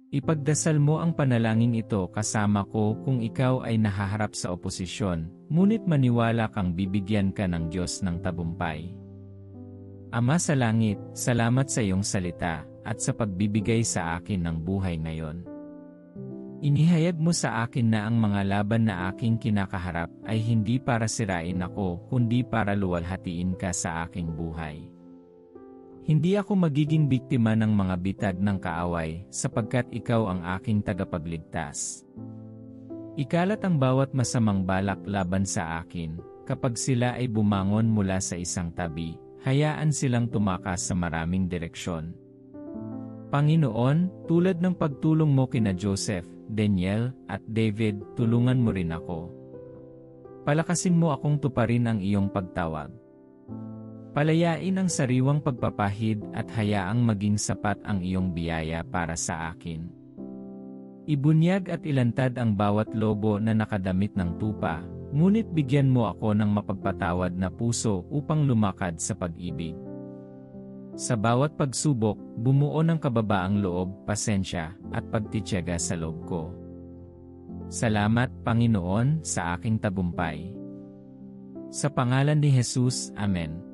Ipagdasal mo ang panalangin ito kasama ko kung ikaw ay nahaharap sa oposisyon, ngunit maniwala kang bibigyan ka ng Diyos ng tagumpay. Ama sa langit, salamat sa iyong salita, at sa pagbibigay sa akin ng buhay ngayon. Inihayag mo sa akin na ang mga laban na aking kinakaharap ay hindi para sirain ako, kundi para luwalhatiin ka sa aking buhay. Hindi ako magiging biktima ng mga bitag ng kaaway, sapagkat ikaw ang aking tagapagligtas. Ikalat ang bawat masamang balak laban sa akin, kapag sila ay bumangon mula sa isang tabi, hayaan silang tumakas sa maraming direksyon. Panginoon, tulad ng pagtulong mo kina Joseph, Daniel, at David, tulungan mo rin ako. Palakasin mo akong tuparin ang iyong pagtawag. Palayain ang sariwang pagpapahid at hayaang maging sapat ang iyong biyaya para sa akin. Ibunyag at ilantad ang bawat lobo na nakadamit ng tupa, ngunit bigyan mo ako ng mapagpatawad na puso upang lumakad sa pag-ibig. Sa bawat pagsubok, bumuo ng kababaang loob, pasensya, at pagtitiyaga sa loob ko. Salamat, Panginoon, sa aking tagumpay. Sa pangalan ni Jesus, Amen.